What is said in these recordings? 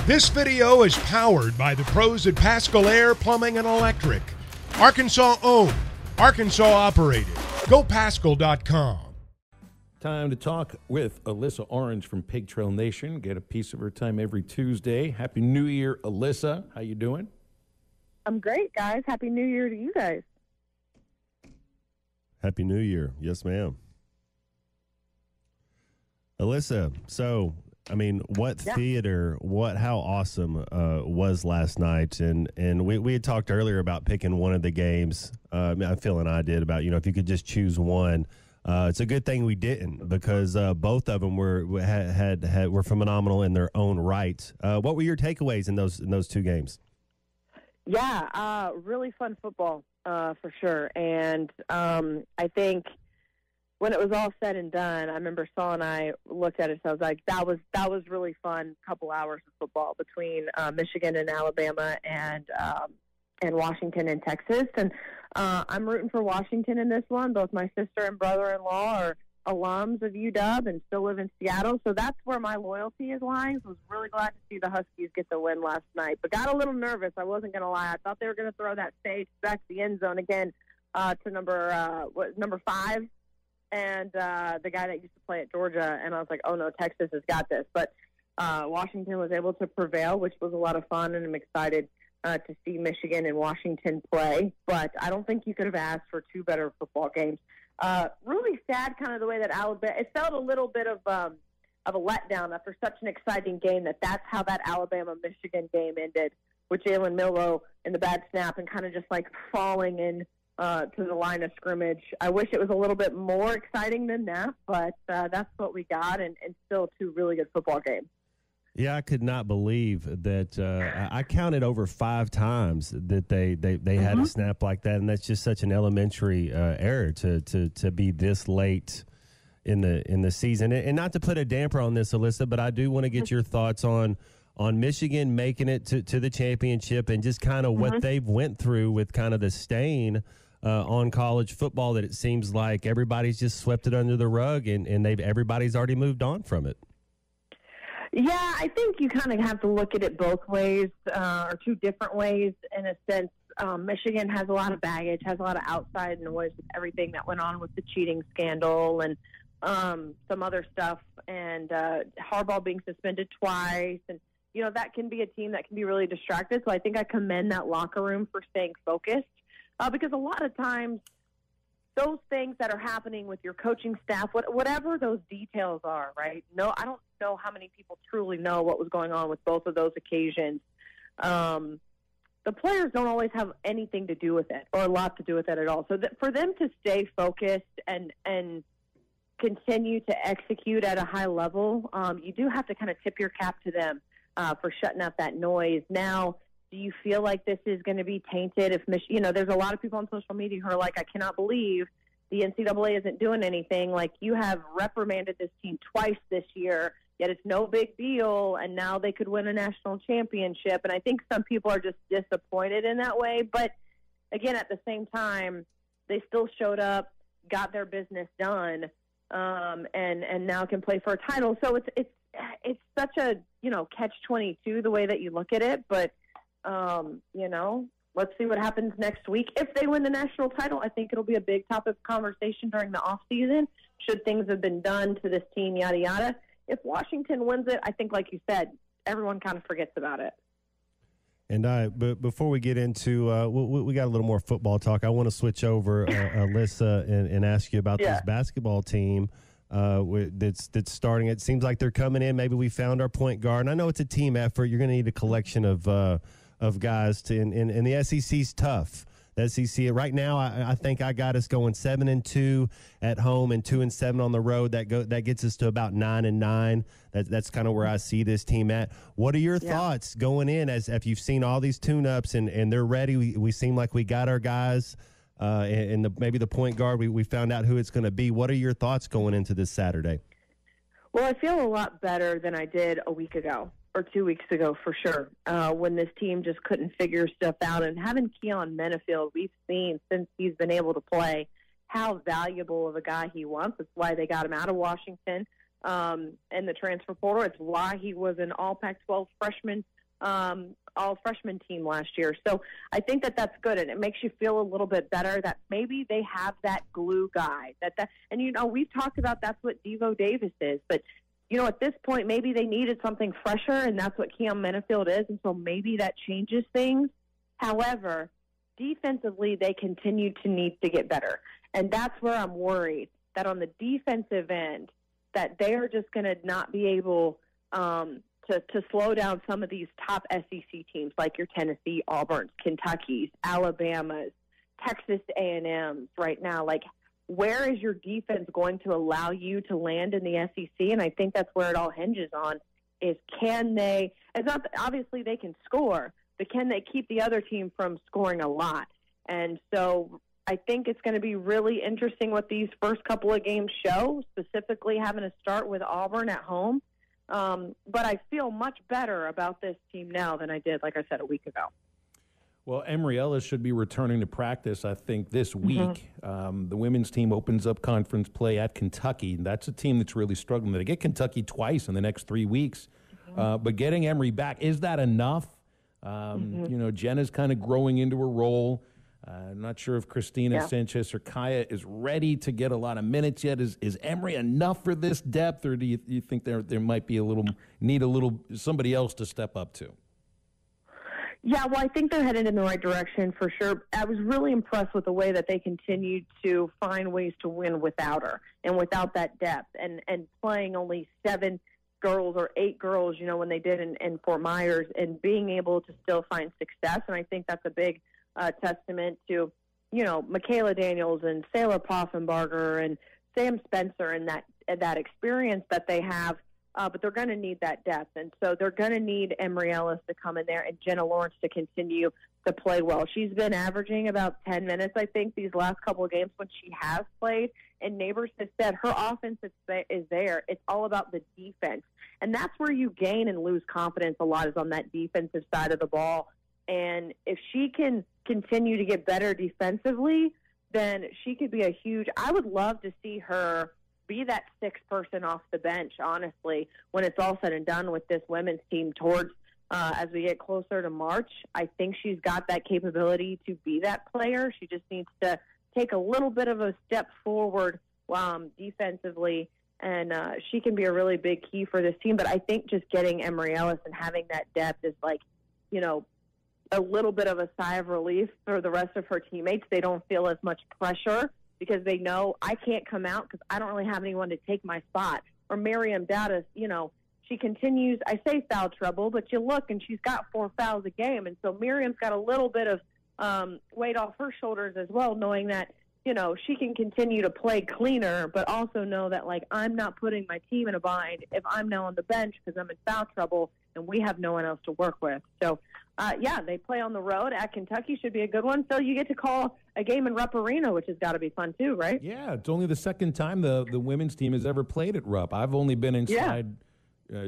This video is powered by the pros at Pascal Air Plumbing and Electric. Arkansas owned, Arkansas operated. GoPascal.com. Time to talk with Alyssa Orange from Pig Trail Nation. Get a piece of her time every Tuesday. Happy New Year, Alyssa. How you doing? I'm great, guys. Happy New Year to you guys. Happy New Year. Yes, ma'am. Alyssa, so, I mean, what theater, how awesome was last night? And we had talked earlier about picking one of the games. Phil and I did about, if you could just choose one. It's a good thing we didn't, because both of them were phenomenal in their own right. What were your takeaways in those two games? Yeah, really fun football for sure. And I think when it was all said and done, I remember Saul and I looked at it, so I was like, that was really fun. Couple hours of football between Michigan and Alabama and Washington and Texas. And I'm rooting for Washington in this one. Both my sister and brother-in-law are alums of UW and still live in Seattle, so that's where my loyalty is lying. So I was really glad to see the Huskies get the win last night, but got a little nervous. I wasn't going to lie. I thought they were going to throw that stage back to the end zone again to number 5, and the guy that used to play at Georgia, and I was like, oh no, Texas has got this. But Washington was able to prevail, which was a lot of fun, and I'm excited to see Michigan and Washington play. But I don't think you could have asked for two better football games. Really sad kind of the way that Alabama, it felt a little bit of a letdown after such an exciting game that's how that Alabama-Michigan game ended, with Jalen Milroe in the bad snap and kind of just like falling in to the line of scrimmage. I wish it was a little bit more exciting than that, but that's what we got, and still two really good football games. Yeah, I could not believe that. I counted over 5 times that they had a snap like that, and that's just such an elementary error to be this late in the season. And not to put a damper on this, Alyssa, but I do want to get your thoughts on Michigan making it to the championship and just kind of what they've went through with kind of the stain on college football, that it seems like everybody's just swept it under the rug, and everybody's already moved on from it. Yeah, I think you kind of have to look at it both ways, or two different ways in a sense. Michigan has a lot of baggage, has a lot of outside noise with everything that went on with the cheating scandal and some other stuff, and Harbaugh being suspended twice. And, that can be a team that can be really distracted. So I think I commend that locker room for staying focused, because a lot of times those things that are happening with your coaching staff, whatever those details are, right? No, I don't know how many people truly know what was going on with both of those occasions. The players don't always have anything to do with it, or a lot to do with it at all. So for them to stay focused and continue to execute at a high level, you do have to kind of tip your cap to them for shutting out that noise. Now, do you feel like this is going to be tainted if there's a lot of people on social media who are like, I cannot believe the NCAA isn't doing anything. Like, you have reprimanded this team twice this year, yet it's no big deal, and now they could win a national championship. And I think some people are just disappointed in that way. But, again, at the same time, they still showed up, got their business done, and now can play for a title. So it's such a, catch-22 the way that you look at it. But, let's see what happens next week. If they win the national title, I think it'll be a big topic of conversation during the offseason. Should things have been done to this team, yada, yada. If Washington wins it, I think, like you said, everyone kind of forgets about it. And but before we get into, we got a little more football talk. I want to switch over, Alyssa, and ask you about this basketball team that's starting. It seems like they're coming in. Maybe we found our point guard. And I know it's a team effort. You're going to need a collection of guys and the SEC's tough. The SEC right now, I think I got us going 7-2 at home and 2-7 on the road. That gets us to about 9-9. That's kind of where I see this team at. What are your thoughts going in, as if you've seen all these tune-ups and they're ready? We seem like we got our guys, and maybe the point guard. We found out who it's going to be. What are your thoughts going into this Saturday? Well, I feel a lot better than I did a week ago or 2 weeks ago, for sure, when this team just couldn't figure stuff out. And having Keyon Menifield, we've seen since he's been able to play how valuable of a guy he was. That's why they got him out of Washington. in the transfer portal. It's why he was an all Pac-12 freshman, all freshman team last year. So I think that that's good, and it makes you feel a little bit better that maybe they have that glue guy. And, you know, we've talked about that's what Devo Davis is, but, you know, at this point, maybe they needed something fresher, and that's what Keyon Menifield is, and so maybe that changes things. However, defensively, they continue to need to get better, and that's where I'm worried that on the defensive end, that they are just going to not be able to slow down some of these top SEC teams like your Tennessee, Auburns, Kentuckys, Alabamas, Texas A&Ms right now. Like, where is your defense going to allow you to land in the SEC? And I think that's where it all hinges on is can they – it's not obviously they can score, but can they keep the other team from scoring a lot? And so I think it's going to be really interesting what these first couple of games show, specifically having to start with Auburn at home. But I feel much better about this team now than I did, like I said, a week ago. Well, Emory Ellis should be returning to practice, I think, this week. The women's team opens up conference play at Kentucky. That's a team that's really struggling. They get Kentucky twice in the next 3 weeks. But getting Emory back, is that enough? You know, Jenna's kind of growing into her role. I'm not sure if Christina Sanchez or Kaya is ready to get a lot of minutes yet. Is Emory enough for this depth, or do you think there might be need a little somebody else to step up to? Yeah, well, I think they're headed in the right direction for sure. I was really impressed with the way that they continued to find ways to win without her and without that depth and playing only 7 girls or 8 girls, you know, when they did in Fort Myers, and being able to still find success. And I think that's a big testament to, you know, Michaela Daniels and Sayla Poffenbarger and Sam Spencer and that experience that they have. But they're going to need that depth. And so they're going to need Emory Ellis to come in there and Jenna Lawrence to continue to play well. She's been averaging about 10 minutes, I think, these last couple of games when she has played. And Neighbors has said her offense is there. It's all about the defense. And that's where you gain and lose confidence a lot, is on that defensive side of the ball. And if she can continue to get better defensively, then she could be a huge – I would love to see her – be that 6th person off the bench, honestly, when it's all said and done with this women's team towards as we get closer to March. I think she's got that capability to be that player. She just needs to take a little bit of a step forward defensively, and she can be a really big key for this team. But I think just getting Emory Ellis and having that depth is like, you know, a little bit of a sigh of relief for the rest of her teammates. They don't feel as much pressure, because they know I can't come out because I don't really have anyone to take my spot. Or Miriam Dowdis, you know, she continues, I say foul trouble, but you look and she's got 4 fouls a game. And so Miriam's got a little bit of weight off her shoulders as well, knowing that, you know, she can continue to play cleaner, but also know that, like, I'm not putting my team in a bind if I'm now on the bench because I'm in foul trouble and we have no one else to work with. So, yeah, they play on the road at Kentucky. Should be a good one. So you get to call a game in Rupp Arena, which has got to be fun too, right? Yeah, it's only the second time the women's team has ever played at Rupp. I've only been inside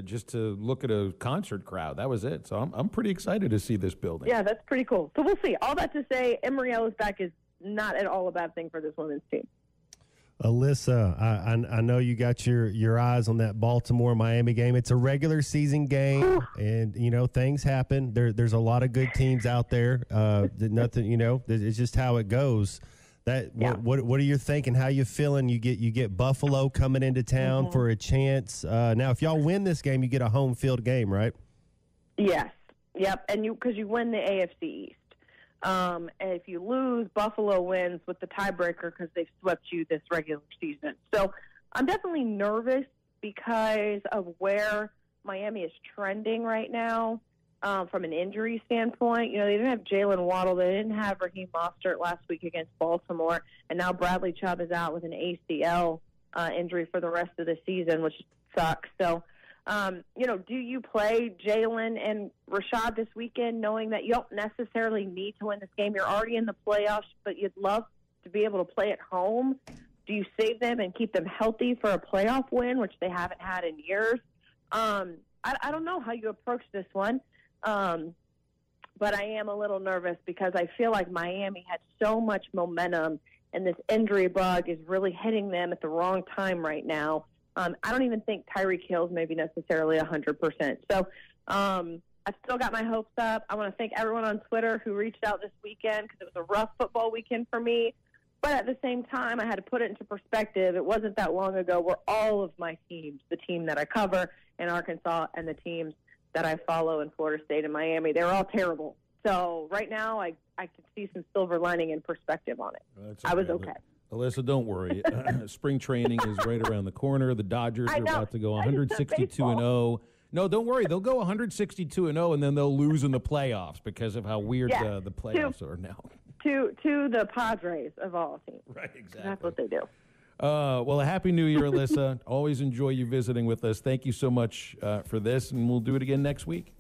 just to look at a concert crowd. That was it. So I'm pretty excited to see this building. Yeah, that's pretty cool. So we'll see. All that to say, Emory Ellis back is not at all a bad thing for this women's team. Alyssa, I know you got your eyes on that Baltimore-Miami game. It's a regular season game, and, you know, things happen. There's a lot of good teams out there. Nothing, you know, it's just how it goes. What are you thinking? How you feeling? You get Buffalo coming into town for a chance. Now, if y'all win this game, you get a home field game, right? Yes. Yep. And because you win the AFC East. And if you lose, Buffalo wins with the tiebreaker because they've swept you this regular season. So I'm definitely nervous because of where Miami is trending right now from an injury standpoint. You know, they didn't have Jalen Waddle. They didn't have Raheem Mostert last week against Baltimore. And now Bradley Chubb is out with an ACL injury for the rest of the season, which sucks. So, you know, do you play Jalen and Rashad this weekend knowing that you don't necessarily need to win this game? You're already in the playoffs, but you'd love to be able to play at home. Do you save them and keep them healthy for a playoff win, which they haven't had in years? I don't know how you approach this one, but I am a little nervous because I feel like Miami had so much momentum, and this injury bug is really hitting them at the wrong time right now. I don't even think Tyreek Hill's maybe necessarily 100%. So I still got my hopes up. I want to thank everyone on Twitter who reached out this weekend because it was a rough football weekend for me. But at the same time, I had to put it into perspective. It wasn't that long ago where all of my teams, the team that I cover in Arkansas and the teams that I follow in Florida State and Miami, they were all terrible. So right now I can see some silver lining and perspective on it. Okay. I was okay. Alyssa, don't worry. Spring training is right around the corner. The Dodgers are about to go 162-0. No, don't worry. They'll go 162-0, and then they'll lose in the playoffs because of how weird the playoffs are now. To the Padres of all teams. Right, exactly. That's what they do. Well, a happy New Year, Alyssa. Always enjoy you visiting with us. Thank you so much for this, and we'll do it again next week.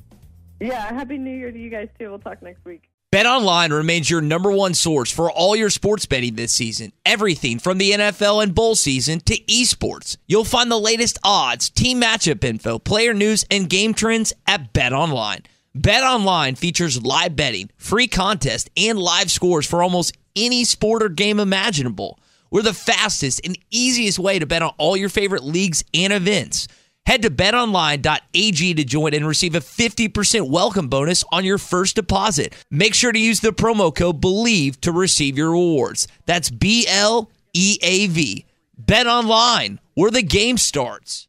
Yeah, happy New Year to you guys, too. We'll talk next week. BetOnline remains your number one source for all your sports betting this season. Everything from the NFL and bowl season to esports. You'll find the latest odds, team matchup info, player news, and game trends at BetOnline. BetOnline features live betting, free contests, and live scores for almost any sport or game imaginable. We're the fastest and easiest way to bet on all your favorite leagues and events. Head to betonline.ag to join and receive a 50% welcome bonus on your first deposit. Make sure to use the promo code BELIEVE to receive your rewards. That's BLEAV. BetOnline, where the game starts.